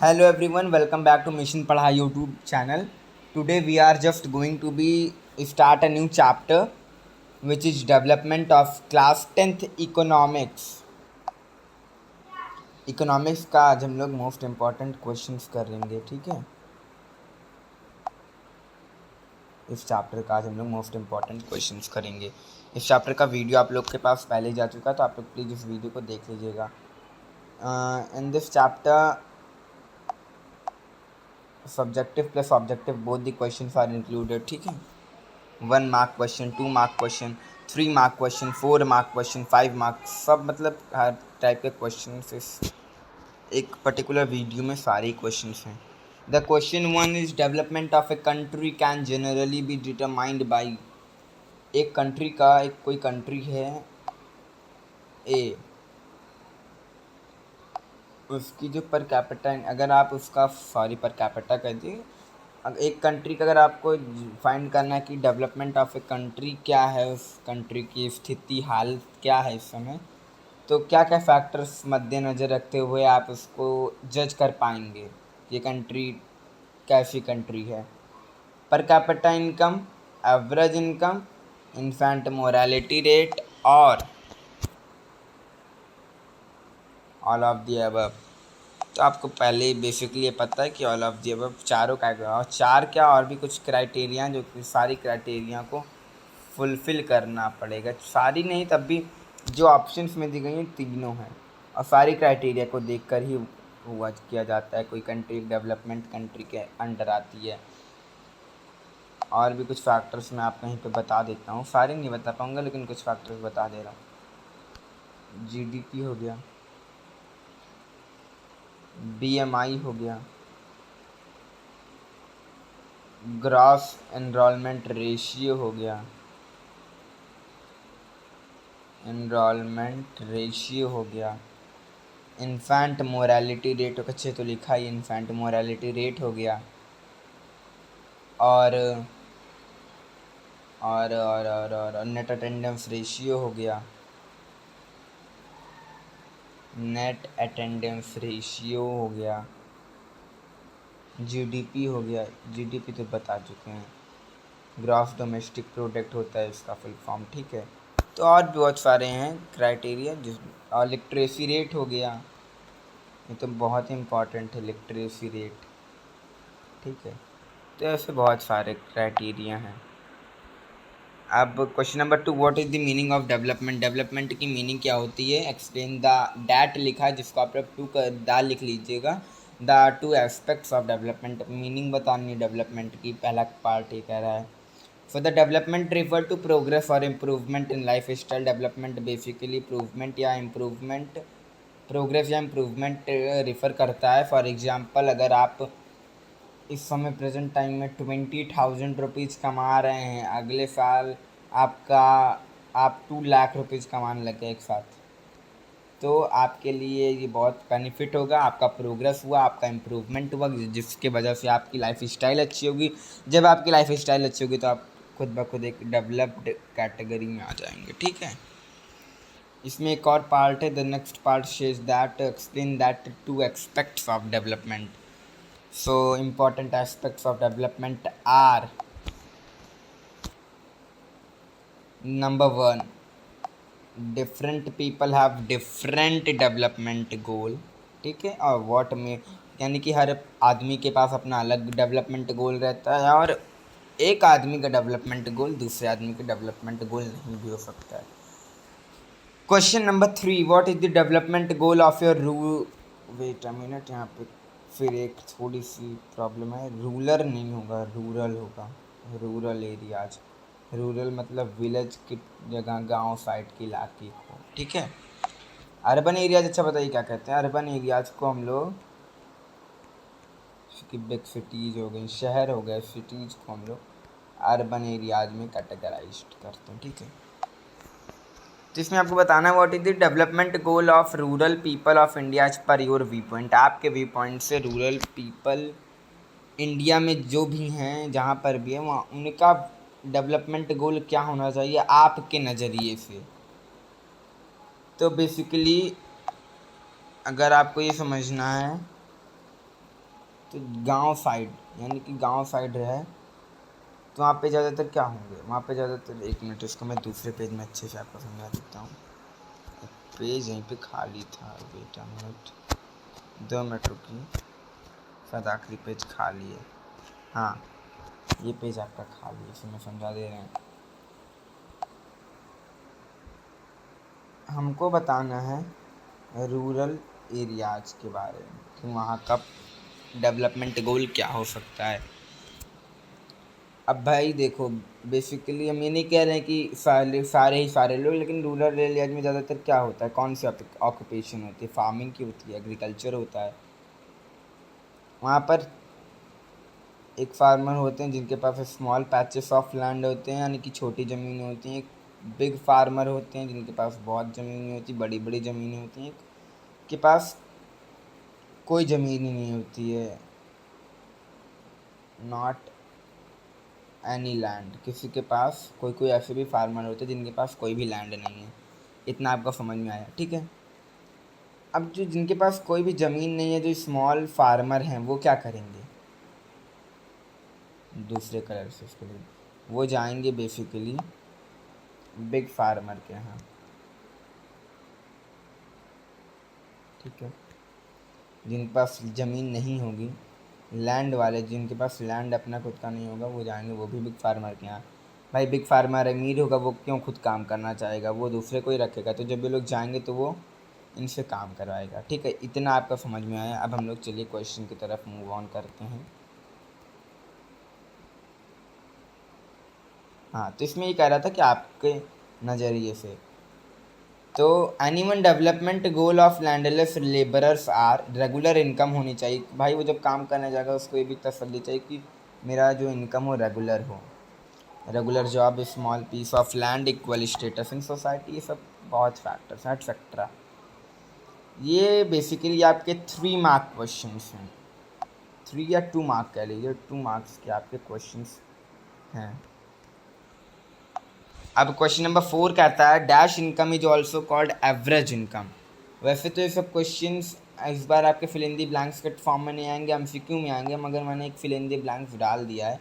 Hello everyone, welcome back to Mission Padhai YouTube channel. Today we are just going to be start a new chapter which is development of class 10th economics. Economics का आज हम लोग most important questions करेंगे, ठीक है। इस chapter का आज हम लोग मोस्ट इम्पॉर्टेंट क्वेश्चंस करेंगे। इस चैप्टर का वीडियो आप लोग के पास पहले ही जा चुका है, तो आप लोग प्लीज़ इस वीडियो को देख लीजिएगा। In this chapter subjective plus objective both the questions are included, ठीक है। 1 mark question, 2 mark question, 3 mark question, 4 mark question, 5 mark, सब मतलब हर टाइप के क्वेश्चन इस एक पर्टिकुलर वीडियो में सारे क्वेश्चंस हैं। The question 1 is development of a country can generally be determined by. एक कंट्री का कोई कंट्री है ए, उसकी जो पर कैपिटा, अगर आप उसका पर कैपिटा कह दिए, एक कंट्री का अगर आपको फाइंड करना है कि डेवलपमेंट ऑफ ए कंट्री क्या है, उस कंट्री की स्थिति हाल क्या है इस समय, तो क्या क्या फैक्टर्स मद्देनज़र रखते हुए आप उसको जज कर पाएंगे ये कंट्री कैसी कंट्री है। पर capita income, average income, infant morality rate और ऑल ऑफ दी अबव। तो आपको पहले ही बेसिकली ये पता है कि ऑल ऑफ दी अबव चारों का और चार क्या और भी कुछ क्राइटेरिया जो कि सारी क्राइटेरिया को फुलफ़िल करना पड़ेगा। सारी नहीं तब भी जो ऑप्शंस में दी गई हैं तीनों हैं, और सारी क्राइटेरिया को देखकर ही हुआ किया जाता है कोई कंट्री डेवलपमेंट कंट्री के अंडर आती है। और भी कुछ फैक्टर्स मैं आप कहीं पे बता देता हूँ, सारे नहीं बता पाऊँगा लेकिन कुछ फैक्टर्स बता दे रहा हूँ। जीडीपी हो गया, बीएमआई हो गया, ग्रॉस एनरोलमेंट रेशियो हो गया, हो गया, इन्फेंट मोरालिटी रेट, अच्छे तो लिखा ही इन्फेंट मोरालिटी रेट हो गया, और नेट अटेंडेंस रेशियो हो गया, नेट अटेंडेंस रेशियो हो गया, जीडीपी हो गया, जीडीपी तो बता चुके हैं, ग्रॉस डोमेस्टिक प्रोडक्ट होता है इसका फुल फॉर्म, ठीक है। तो और भी बहुत सारे हैं क्राइटेरिया और लिटरेसी रेट हो गया, ये तो बहुत ही इम्पॉर्टेंट है लिटरेसी रेट, ठीक है। तो ऐसे बहुत सारे क्राइटेरिया हैं। अब question number 2, what is the meaning of development. Development की मीनिंग क्या होती है, एक्सप्लेन द डैट लिखा है जिसको आप लोग 2 का दा लिख लीजिएगा। The 2 aspects of development, meaning बतानी है डेवलपमेंट की, पहला पार्ट ये कह रहा है। For the development refer to progress और improvement in lifestyle. Development basically improvement या इम्प्रूवमेंट, प्रोग्रेस या इम्प्रूवमेंट रिफ़र करता है। फॉर एग्जांपल अगर आप इस समय प्रेजेंट टाइम में 20,000 रुपीज़ कमा रहे हैं, अगले साल आप 2 लाख रुपीज़ कमाने लगे एक साथ, तो आपके लिए ये बहुत बेनिफिट होगा, आपका प्रोग्रेस हुआ, आपका इम्प्रूवमेंट हुआ, जिसके वजह से आपकी लाइफ स्टाइल अच्छी होगी। जब आपकी लाइफ स्टाइल अच्छी होगी तो आप खुद ब खुद एक डेवलप्ड कैटेगरी में आ जाएंगे, ठीक है। इसमें एक और पार्ट है, the next part says that explain that 2 aspects of development. So important aspects of development are: number 1, different people have different development goal, ठीक है। और what में यानी कि हर आदमी के पास अपना अलग डेवलपमेंट गोल रहता है, और एक आदमी का डेवलपमेंट गोल दूसरे आदमी के डेवलपमेंट गोल नहीं भी हो सकता है। Question number 3, what is the development goal of your wait a minute, यहाँ पे फिर एक थोड़ी सी प्रॉब्लम है, रूरल नहीं होगा, रूरल होगा, रूरल एरियाज, रूरल मतलब विलेज की जगह, गांव साइड के इलाके को, ठीक है। अर्बन एरियाज, अच्छा बताइए क्या कहते हैं। अर्बन एरियाज को हम लोग बिग सिटीज़ हो गई, शहर हो गए, सिटीज़ को हम लोग अर्बन एरियाज में कैटेगराइज करते हैं, ठीक है। तो इसमें आपको बताना है what is the development goal of rural people of India as per your view point. आपके व्यू पॉइंट से रूरल पीपल इंडिया में जो भी हैं, जहाँ पर भी है, वहाँ उनका डेवलपमेंट गोल क्या होना चाहिए आपके नज़रिए से। तो बेसिकली अगर आपको ये समझना है तो गांव साइड, यानी कि गांव साइड है, तो वहाँ पे ज़्यादातर क्या होंगे, वहाँ पे ज़्यादातर, एक मिनट इसको मैं दूसरे पेज में अच्छे से आपको समझा देता हूँ। पेज यहीं पे खाली था, बेटा मिनट, 2 मिनट रुकिए, शायद आखिरी पेज खाली है। हाँ, ये पेज आपका खाली है, इसे मैं समझा दे रहे हैं। हमको बताना है रूरल एरियाज़ के बारे में कि वहाँ का डेवलपमेंट गोल क्या हो सकता है। अब भाई देखो, बेसिकली हम ये नहीं कह रहे हैं कि सारे लोग, लेकिन रूरल एरियाज में ज़्यादातर क्या होता है, कौन सी ऑक्यूपेशन होती है, फार्मिंग की होती है, एग्रीकल्चर होता है। वहाँ पर एक फार्मर होते हैं जिनके पास स्मॉल पैचेस ऑफ लैंड होते हैं, यानी कि छोटी ज़मीनें होती हैं। एक बिग फार्मर होते हैं जिनके पास बहुत ज़मीनें होती, बड़ी बड़ी ज़मीनें होती हैं। एक के पास कोई ज़मीन ही नहीं होती है, नॉट एनी लैंड। किसी के पास कोई कोई ऐसे भी फार्मर होते हैं जिनके पास कोई भी लैंड नहीं है। इतना आपको समझ में आया, ठीक है। अब जो जिनके पास कोई भी ज़मीन नहीं है, जो स्मॉल फार्मर हैं, वो क्या करेंगे, दूसरे कलर से इसको वो जाएंगे बेसिकली बिग फार्मर के यहाँ, ठीक है। जिनके पास ज़मीन नहीं होगी, लैंड वाले जिनके पास लैंड अपना खुद का नहीं होगा, वो जाएंगे वो भी बिग फार्मर के यहाँ। भाई बिग फार्मर अमीर होगा, वो क्यों खुद काम करना चाहेगा, वो दूसरे को ही रखेगा। तो जब ये लोग जाएंगे तो वो इनसे काम करवाएगा, ठीक है। इतना आपका समझ में आया। अब हम लोग चलिए क्वेश्चन की तरफ मूव ऑन करते हैं। हाँ, तो इसमें ये कह रहा था कि आपके नज़रिए से, तो anyone development goal of landless labourers are regular income होनी चाहिए। भाई वो जब काम करने जाएगा उसको ये भी तसल्ली चाहिए कि मेरा जो इनकम हो रेगुलर हो, regular job, small piece of land, equal status in society, ये सब बहुत फैक्टर्स एटसेट्रा। ये बेसिकली आपके 3 मार्क क्वेश्चंस हैं, 3 या 2 मार्क कह लीजिए, 2 मार्क्स के आपके क्वेश्चंस हैं। अब क्वेश्चन नंबर 4 कहता है dash income is also called average income. वैसे तो ये सब क्वेश्चंस इस बार आपके फिल इन दी ब्लैंक्स के फॉर्म में नहीं आएंगे, एमसीक्यू में आएंगे, मगर मैंने एक फिल इन दी ब्लैंक्स डाल दिया है।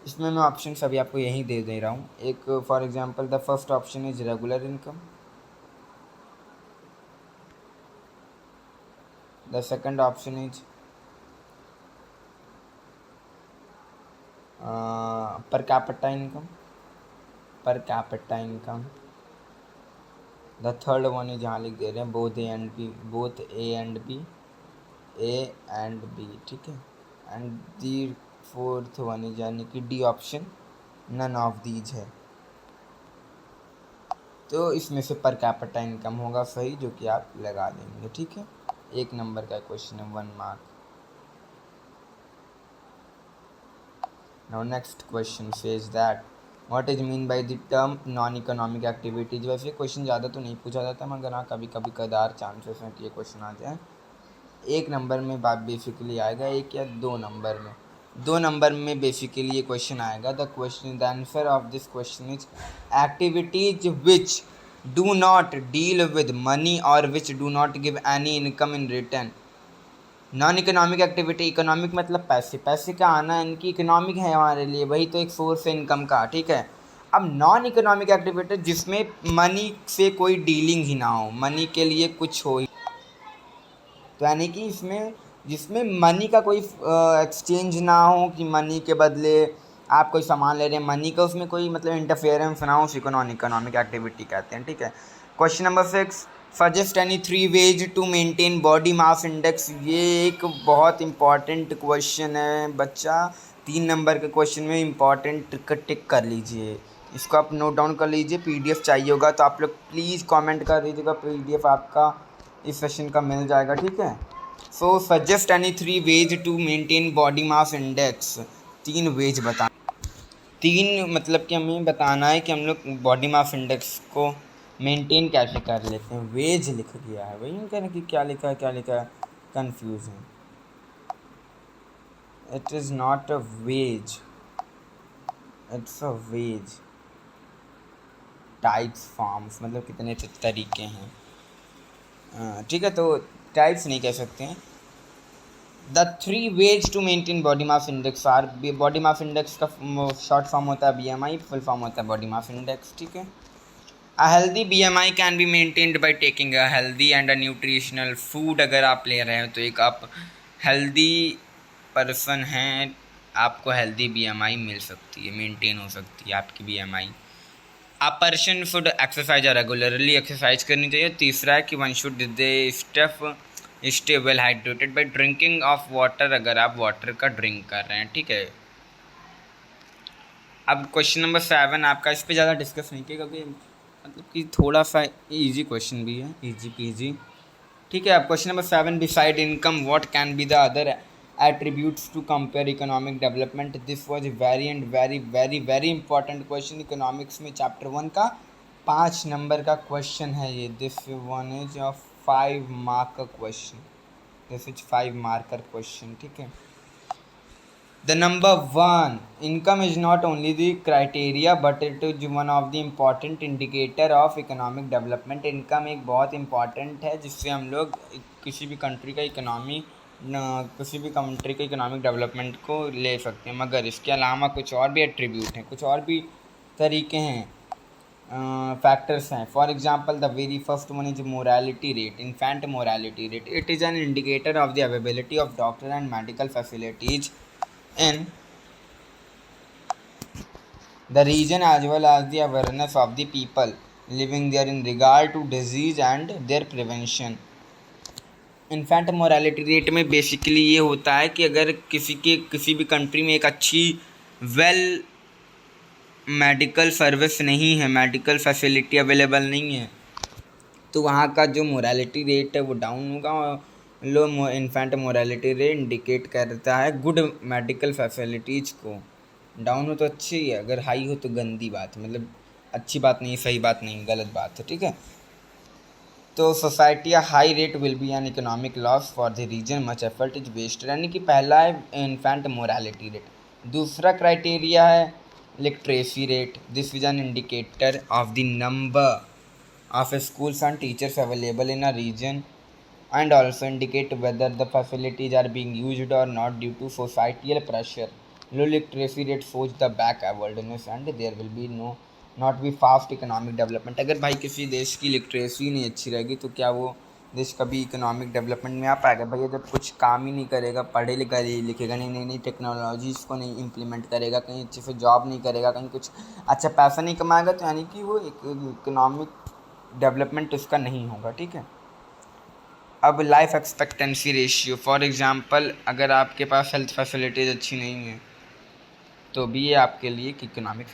इसमें मैं ऑप्शन अभी आपको यहीं दे रहा हूँ। एक for example the first option is regular income, the second option is per capita income, per capita income. The third one is यहाँ लिख दे रहे हैं both A and B, both A and B, A and B, ठीक है। And the fourth one is यानी कि D option, none of these है। तो इसमें से पर कैपिटा इनकम होगा सही, जो कि आप लगा देंगे, ठीक है। 1 नंबर का क्वेश्चन है, 1 mark. Now next question says that what is mean by the term non economic activities. वैसे क्वेश्चन ज़्यादा तो नहीं पूछा जाता, मगर हाँ कभी कभी कदार चांसेस हैं कि ये क्वेश्चन आ जाए। 1 नंबर में बात बेसिकली आएगा, 1 या 2 नंबर में। 2 नंबर में बेसिकली ये क्वेश्चन आएगा। The question, the answer of this question is activities which do not deal with money और which do not give any income in return. Non economic activity, economic मतलब पैसे, पैसे का आना, इनकी इकोनॉमिक है हमारे लिए, वही तो एक सोर्स है इनकम का, ठीक है। अब नॉन इकोनॉमिक एक्टिविटी जिसमें मनी से कोई डीलिंग ही ना हो, मनी के लिए कुछ हो, तो यानी कि इसमें जिसमें मनी का कोई एक्सचेंज ना हो, कि मनी के बदले आप कोई सामान ले रहे हैं, मनी का उसमें कोई मतलब इंटरफेरेंस ना हो, उसी को नॉन इकोनॉमिक एक्टिविटी कहते हैं, ठीक है। Question number 6, suggest any 3 ways to maintain body mass index. ये एक बहुत इंपॉर्टेंट क्वेश्चन है बच्चा, 3 नंबर के क्वेश्चन में इंपॉर्टेंट टिक कर लीजिए, इसको आप नोट डाउन कर लीजिए। पीडीएफ चाहिए होगा तो आप लोग प्लीज़ कमेंट कर दीजिएगा, पीडीएफ आपका इस सेशन का मिल जाएगा, ठीक है। So suggest any 3 ways to maintain body mass index. 3 ways बता, 3 मतलब कि हमें बताना है कि हम लोग बॉडी मास इंडेक्स को मेंटेन कैसे कर लेते हैं। वेज लिख दिया है, वही कहना कि क्या लिखा है, क्या लिखा है, कंफ्यूज है। It is not a ways, it's a ways. Types, forms मतलब कितने तरीके हैं, ठीक है। तो टाइप्स नहीं कह सकते हैं, the three ways to maintain body mass index are, body mass index का शॉर्ट फॉर्म होता है BMI, फुल फॉर्म होता है बॉडी मास इंडेक्स, ठीक है। A healthy BMI can be maintained by taking a healthy and a nutritional food. अगर आप ले रहे हो तो एक आप हेल्दी पर्सन हैं, आपको हेल्दी BMI मिल सकती है, मेंटेन हो सकती है आपकी BMI। A person should exercise regularly, exercise करनी चाहिए। तीसरा है कि one should they stay well hydrated by drinking of water, अगर आप वाटर का ड्रिंक कर रहे हैं, ठीक है। अब क्वेश्चन नंबर 7 आपका, इस पर ज़्यादा डिस्कस नहीं किया क्योंकि मतलब कि थोड़ा सा इजी क्वेश्चन भी है, इजी पीजी, ठीक है। अब question number 7, beside income what can be the other attributes to compare economic development। This was very and very very very important question economics में, चैप्टर 1 का 5 नंबर का क्वेश्चन है ये। This one is of 5 mark का क्वेश्चन, this is 5 marker question, ठीक है। The number one, income is not only the criteria but it is one of the important indicator of economic development। Income एक बहुत important है जिससे हम लोग किसी भी कंट्री का किसी भी कंट्री के इकोनॉमिक डेवलपमेंट को ले सकते हैं। मगर इसके अलावा कुछ और भी एट्रीब्यूट हैं, कुछ और भी तरीके हैं, फैक्टर्स हैं। For example the very first one is morality rate, infant morality rate. It is an indicator of the availability of doctor and medical facilities in the region as well as the awareness of the people living there in regard to disease and their prevention। Infant morality rate में basically ये होता है कि अगर किसी भी country में एक अच्छी वेल मेडिकल सर्विस नहीं है, मेडिकल फैसिलिटी अवेलेबल नहीं है, तो वहाँ का जो मोरालिटी रेट है वो डाउन होगा। और लो इन्फेंट मोरालिटी रेट इंडिकेट करता है गुड मेडिकल फैसिलिटीज़ को। डाउन हो तो अच्छी है, अगर हाई हो तो गंदी बात है, मतलब अच्छी बात नहीं, सही बात नहीं, गलत बात है, ठीक है। तो society high rate will be an economic loss for the reason much effort is waste, यानी कि पहला है इन्फेंट मोरालिटी रेट। दूसरा क्राइटेरिया है literacy rate. This is an indicator of the number of schools and teachers available in a region and also indicate whether the facilities are being used or not due to societal pressure। Low literacy rate shows the backwardness and there will be not be fast economic development। अगर भाई किसी देश की literacy नहीं अच्छी रहेगी तो क्या वो देश कभी इकोनॉमिक डेवलपमेंट में आ पाएगा? भैया जब कुछ काम ही नहीं करेगा, पढ़े लिखेगा नहीं, नई नई टेक्नोलॉजीज़ को नहीं इम्प्लीमेंट करेगा, कहीं अच्छे से जॉब नहीं करेगा, कहीं कुछ अच्छा पैसा नहीं कमाएगा, तो यानी कि वो इकोनॉमिक डेवलपमेंट उसका नहीं होगा, ठीक है। अब life expectancy ratio, for example अगर आपके पास हेल्थ फैसिलिटीज़ अच्छी नहीं है तो भी ये आपके लिए इकोनॉमिक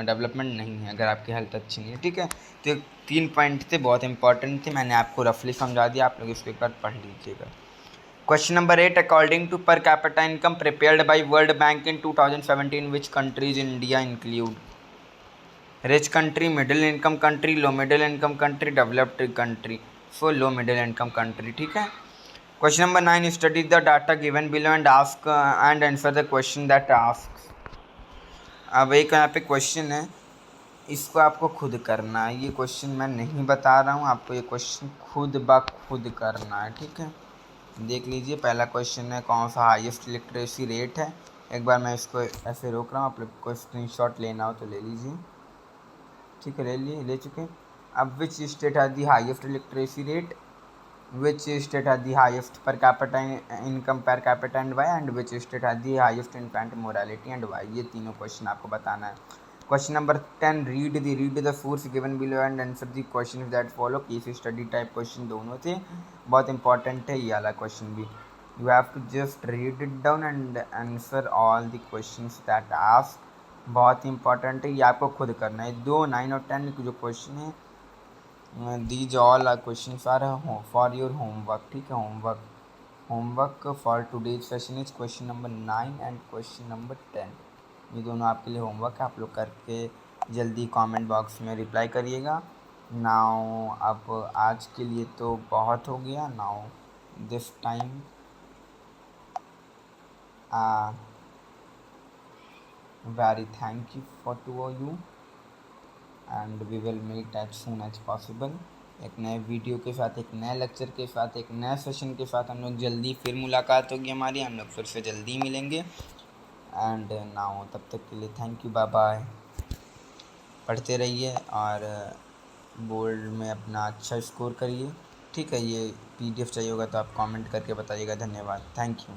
डेवलपमेंट नहीं है, अगर आपकी हेल्थ अच्छी नहीं है, ठीक है। तो 3 पॉइंट थे, बहुत इंपॉर्टेंट थे, मैंने आपको रफली समझा दिया, आप लोग इसको एक बार पढ़ लीजिएगा। Question number 8, according to per capita income prepared by World Bank in 2017 which countries India include? Rich country, middle income country, low middle income country, developed country. So low middle income country, ठीक है। Question number 9, study the data given below and ask and answer the question that ask. अब एक यहाँ पे question है, इसको आपको खुद करना है, ये क्वेश्चन मैं नहीं बता रहा हूँ, आपको ये क्वेश्चन खुद ब खुद करना है, ठीक है। देख लीजिए, पहला क्वेश्चन है कौन सा हाईएस्ट लिटरेसी रेट है। एक बार मैं इसको ऐसे रोक रहा हूँ, आप लोग को स्क्रीनशॉट लेना हो तो ले लीजिए, ठीक है, ले चुके। अब which state has the highest literacy rate, which state has the highest per capita income per capita and why, and which state has the highest infant morality and why. ये तीनों क्वेश्चन आपको बताना है। Question number 10, read the source given below and answer the question that follow. Case study type question दोनों थे, बहुत important है ये वाला क्वेश्चन भी। You have to just read it down and answer all the questions that ask, बहुत important है, ये आपको खुद करना है। 2, 9 और 10 जो क्वेश्चन है, these all are questions are for your homework, ठीक है। Homework for today's session is question number 9 and question number 10। ये दोनों आपके लिए होमवर्क है, आप लोग करके जल्दी कमेंट बॉक्स में रिप्लाई करिएगा। नाउ अब आज के लिए तो बहुत हो गया। Now this time very thank you for to you and we will meet as soon as possible। एक नए वीडियो के साथ, एक नए लेक्चर के साथ, एक नए सेशन के साथ हम लोग जल्दी फिर मुलाकात होगी हमारी। हम लोग फिर से जल्दी मिलेंगे। एंड नाउ तब तक के लिए थैंक यू, बाय बाय। पढ़ते रहिए और बोर्ड में अपना अच्छा स्कोर करिए। ठीक है, ये PDF चाहिए होगा तो आप कमेंट करके बताइएगा। धन्यवाद, थैंक यू।